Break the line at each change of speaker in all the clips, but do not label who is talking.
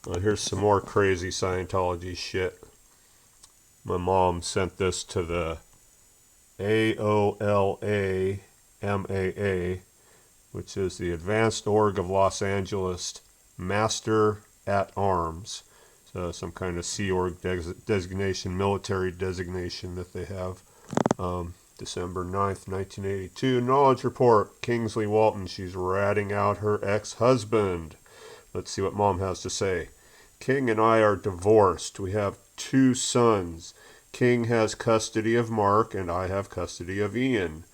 Here's some more crazy Scientology shit. My mom sent this to the AOLA which is the Advanced Org of Los Angeles Master at Arms. So some kind of Sea Org designation, military designation that they have. December 9th, 1982. Knowledge report. Kingsley Walton. She's ratting out her ex-husband. Let's see what Mom has to say. King and I are divorced. We have 2 sons. King has custody of Mark and I have custody of Ian.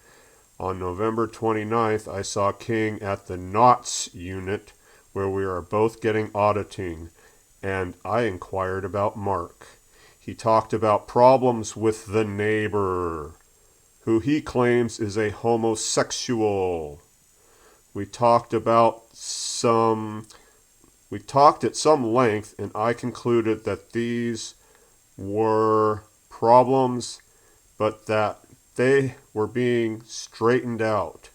On November 29th, I saw King at the Knots unit where we are both getting auditing, and I inquired about Mark. He talked about problems with the neighbor, who he claims is a homosexual. We talked at some length, and I concluded that these were problems, but that they were being straightened out.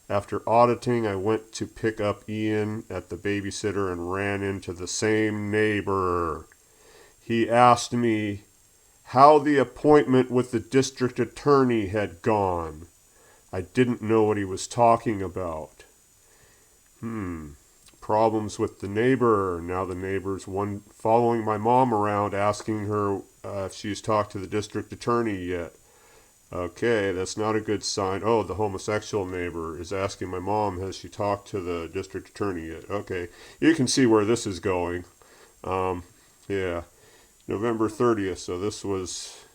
After auditing, I went to pick up Ian at the babysitter and ran into the same neighbor. He asked me how the appointment with the district attorney had gone. I didn't know what he was talking about. Problems with the neighbor. Now the neighbor's following my mom around asking her if she's talked to the district attorney yet. Okay, that's not a good sign. Oh, the homosexual neighbor is asking my mom, has she talked to the district attorney yet? Okay, you can see where this is going. Yeah, November 30th, so this was,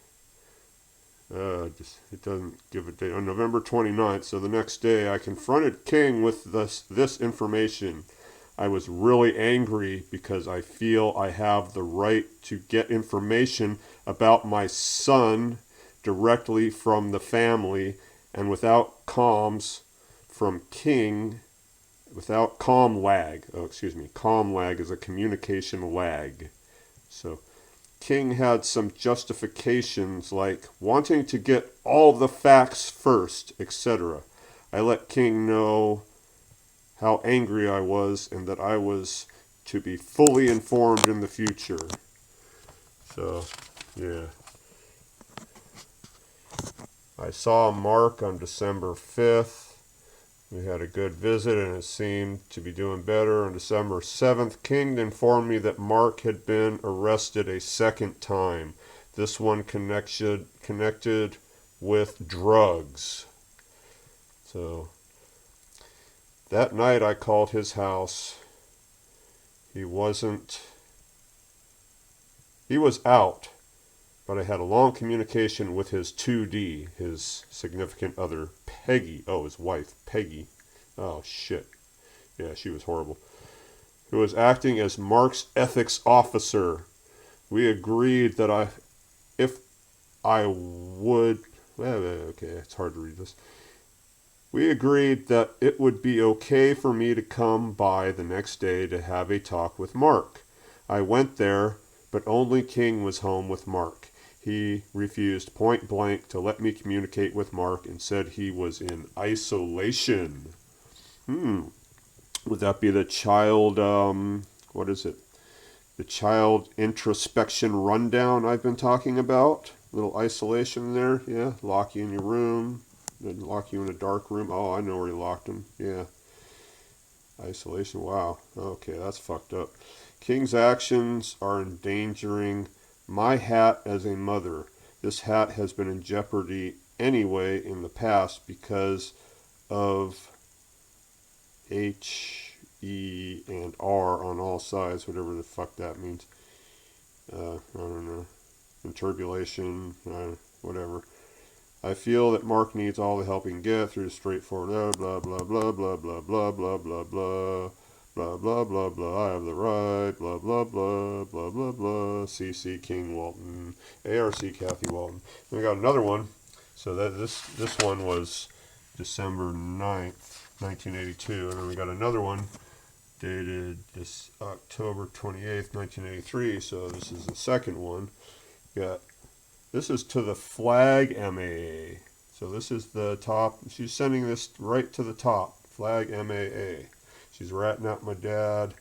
it doesn't give a date. On November 29th, so the next day, I confronted King with this information. I was really angry because I feel I have the right to get information about my son directly from the family and without comms from King, without com lag. Com lag is a communication lag. So King had some justifications like wanting to get all the facts first, etc. I let King know how angry I was and that I was to be fully informed in the future. So, yeah. I saw Mark on December 5th. We had a good visit and it seemed to be doing better. On December 7th, King informed me that Mark had been arrested a second time. This one connected with drugs. So that night I called his house. He was out, but I had a long communication with his 2D, his significant other, Peggy. Oh, his wife, Peggy. Oh, shit. Yeah, she was horrible. Who was acting as Mark's ethics officer. We agreed that if I would, okay, it's hard to read this. We agreed that it would be okay for me to come by the next day to have a talk with Mark. I went there, but only King was home with Mark. He refused point blank to let me communicate with Mark and said he was in isolation. Would that be the child, what is it? The child introspection rundown I've been talking about? Little isolation there, yeah? Lock you in your room, then lock you in a dark room. Oh, I know where he locked him, yeah. Isolation, wow. Okay, that's fucked up. King's actions are endangering my hat as a mother. This hat has been in jeopardy anyway in the past because of H, E, and R on all sides, whatever the fuck that means. I don't know. Interpolation, whatever. I feel that Mark needs all the help he can get through straightforward blah blah blah blah blah blah blah blah blah blah blah blah blah. I have the right blah blah blah blah blah blah. CC King Walton, ARC Kathy Walton. And we got another one. So that this one was December 9th, 1982, and then we got another one dated this October 28th, 1983. So this is the second one. Got this is to the Flag MAA. So this is the top. She's sending this right to the top. Flag MAA. She's ratting out my dad.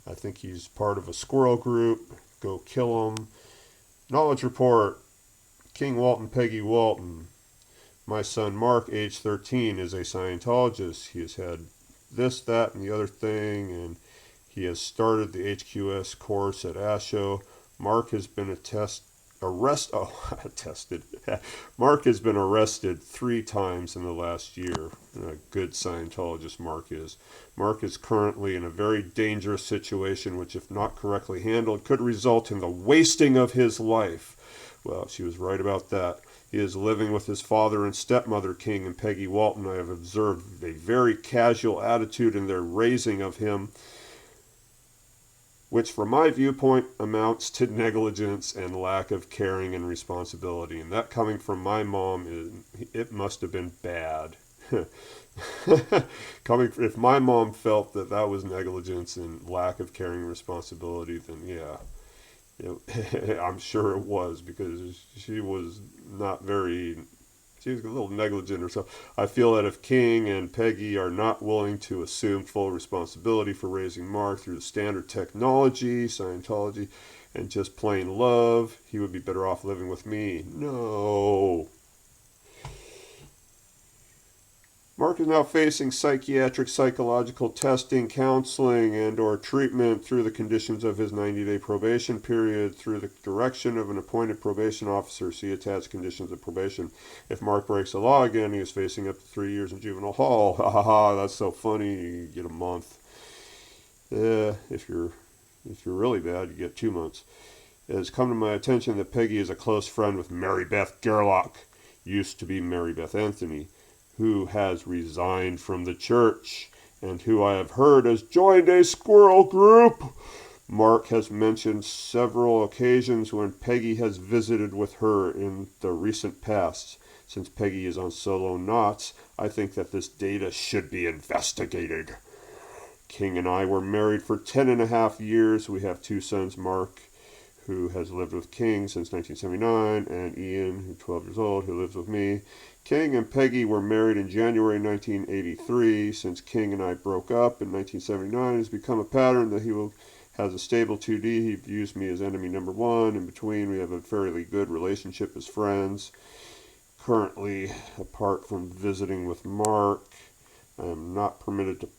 I think he's part of a squirrel group. Go kill him. Knowledge report. King Walton, Peggy Walton. My son Mark, age 13, is a Scientologist. He has had this, that, and the other thing, and he has started the HQS course at ASHO. Mark has been arrested. Mark has been arrested 3 times in the last year. A good Scientologist Mark is. Mark is currently in a very dangerous situation, which, if not correctly handled, could result in the wasting of his life. Well, she was right about that. He is living with his father and stepmother, King and Peggy Walton. I have observed a very casual attitude in their raising of him, which from my viewpoint amounts to negligence and lack of caring and responsibility. And that coming from my mom, it must have been bad. If my mom felt that was negligence and lack of caring and responsibility, then yeah, I'm sure it was, because she was a little negligent herself. I feel that if King and Peggy are not willing to assume full responsibility for raising Mark through the standard technology, Scientology, and just plain love, he would be better off living with me. No. Mark is now facing psychiatric, psychological testing, counseling, and or treatment through the conditions of his 90-day probation period through the direction of an appointed probation officer. See attached conditions of probation. If Mark breaks the law again, he is facing up to 3 years in juvenile hall. Ha ha ha, that's so funny. You get a month. If you're really bad, you get 2 months. It has come to my attention that Peggy is a close friend with Mary Beth Gerlach, used to be Mary Beth Anthony, who has resigned from the church, and who I have heard has joined a squirrel group. Mark has mentioned several occasions when Peggy has visited with her in the recent past. Since Peggy is on solo knots, I think that this data should be investigated. King and I were married for 10.5 years. We have 2 sons, Mark, who has lived with King since 1979, and Ian, who's 12 years old, who lives with me. King and Peggy were married in January 1983. Since King and I broke up in 1979, it has become a pattern that he has a stable 2D. He views me as enemy number 1. In between, we have a fairly good relationship as friends. Currently, apart from visiting with Mark, I am not permitted to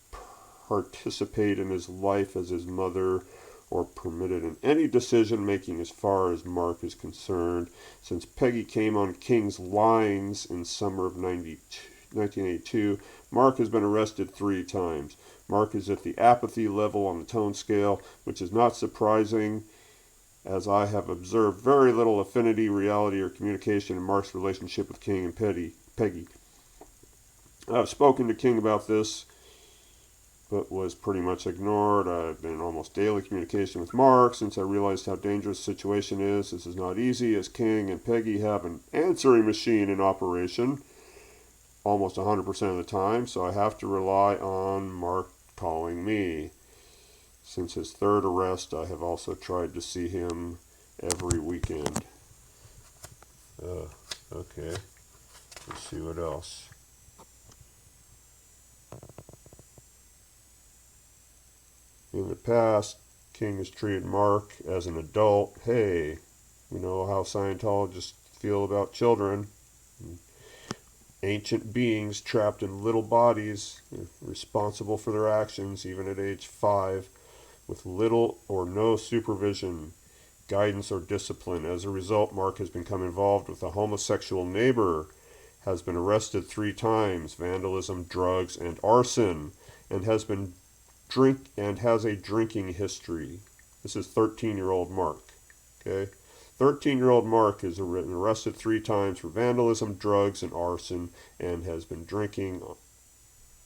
participate in his life as his mother, or permitted in any decision making as far as Mark is concerned. Since Peggy came on King's lines in summer of 1982, Mark has been arrested 3 times. Mark is at the apathy level on the tone scale, which is not surprising, as I have observed very little affinity, reality, or communication in Mark's relationship with King and Peggy. I've spoken to King about this, but was pretty much ignored. I've been in almost daily communication with Mark since I realized how dangerous the situation is. This is not easy, as King and Peggy have an answering machine in operation almost 100% of the time, so I have to rely on Mark calling me. Since his 3rd arrest, I have also tried to see him every weekend. Okay, let's see what else. In the past, King has treated Mark as an adult. Hey, you know how Scientologists feel about children. Ancient beings trapped in little bodies, responsible for their actions even at age 5, with little or no supervision, guidance, or discipline. As a result, Mark has become involved with a homosexual neighbor, has been arrested 3 times, vandalism, drugs, and arson, and has a drinking history. This is 13-year-old Mark. Okay, 13-year-old Mark has been arrested 3 times for vandalism, drugs, and arson, and has been drinking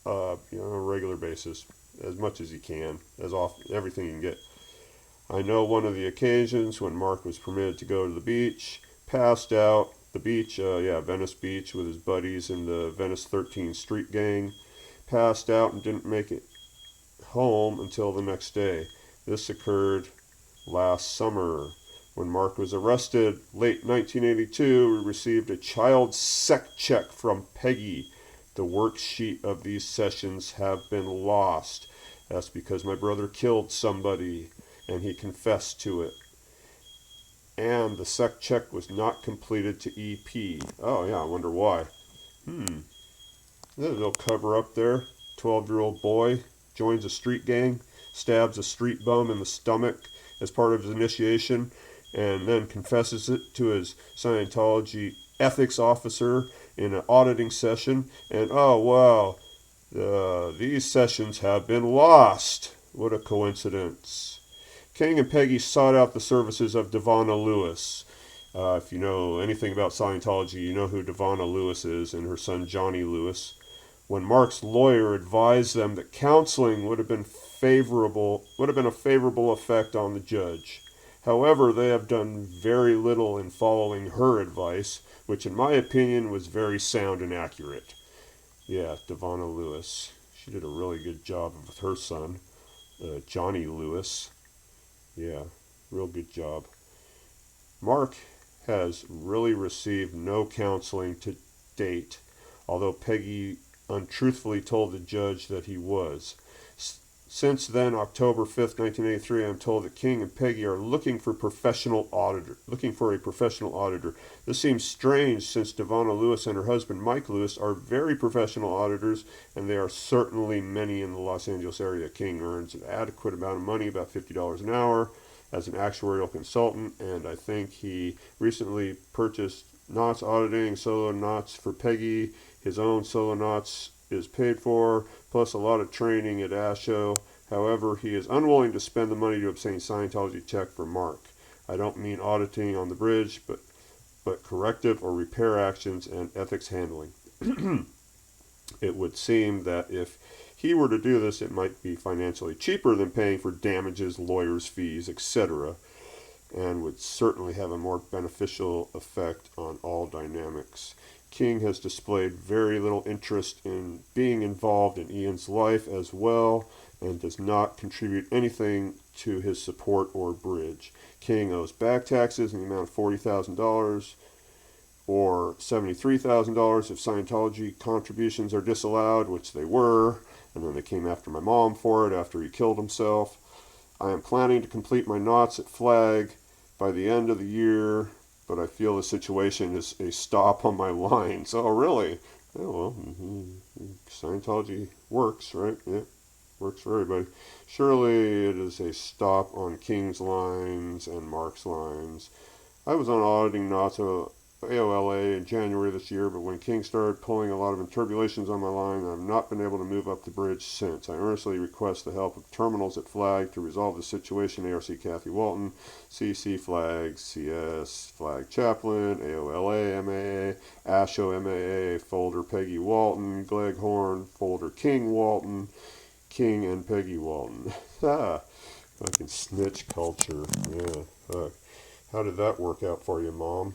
on a regular basis, as much as he can, as often, everything he can get. I know one of the occasions when Mark was permitted to go to the beach, passed out. The beach, Venice Beach, with his buddies in the Venice 13 street gang, passed out and didn't make it home until the next day. This occurred last summer. When Mark was arrested, late 1982, we received a child sex check from Peggy. The worksheet of these sessions have been lost. That's because my brother killed somebody and he confessed to it. And the sec check was not completed to EP. Oh yeah, I wonder why. There's a little cover up there. 12-year-old boy joins a street gang, stabs a street bum in the stomach as part of his initiation, and then confesses it to his Scientology ethics officer in an auditing session. And oh wow, these sessions have been lost. What a coincidence. King and Peggy sought out the services of Devonna Lewis. If you know anything about Scientology, you know who Devonna Lewis is and her son Johnny Lewis. When Mark's lawyer advised them that counseling would have been a favorable effect on the judge. However, they have done very little in following her advice, which in my opinion was very sound and accurate. Yeah, Devonna Lewis. She did a really good job with her son, Johnny Lewis. Yeah, real good job. Mark has really received no counseling to date, although Peggy untruthfully told the judge that he was. Since then, October 5th, 1983, I am told that King and Peggy are looking for a professional auditor. This seems strange since Devonna Lewis and her husband Mike Lewis are very professional auditors, and there are certainly many in the Los Angeles area. King earns an adequate amount of money, about $50 an hour, as an actuarial consultant, and I think he recently purchased Knott's auditing, solo Knott's for Peggy. His own solo Knott's is paid for, plus a lot of training at ASHO. However, he is unwilling to spend the money to obtain Scientology check for Mark. I don't mean auditing on the bridge, but corrective or repair actions and ethics handling. It would seem that if he were to do this, it might be financially cheaper than paying for damages, lawyers' fees, etc., and would certainly have a more beneficial effect on all dynamics. King has displayed very little interest in being involved in Ian's life as well, and does not contribute anything to his support or bridge. King owes back taxes in the amount of $40,000 or $73,000 if Scientology contributions are disallowed, which they were, and then they came after my mom for it after he killed himself. I am planning to complete my knots at Flag by the end of the year, but I feel the situation is a stop on my lines. Oh, really? Oh, well, Scientology works, right? Yeah, works for everybody. Surely it is a stop on King's lines and Mark's lines. I was on auditing knots AOLA in January this year, but when King started pulling a lot of interpolations on my line, I've not been able to move up the bridge since. I earnestly request the help of terminals at Flag to resolve the situation. ARC Kathy Walton, CC Flag, CS Flag Chaplain, AOLA MAA, ASHO MAA, folder Peggy Walton, Gleghorn, folder King Walton, King and Peggy Walton. Fucking snitch culture. Yeah, fuck. How did that work out for you, Mom?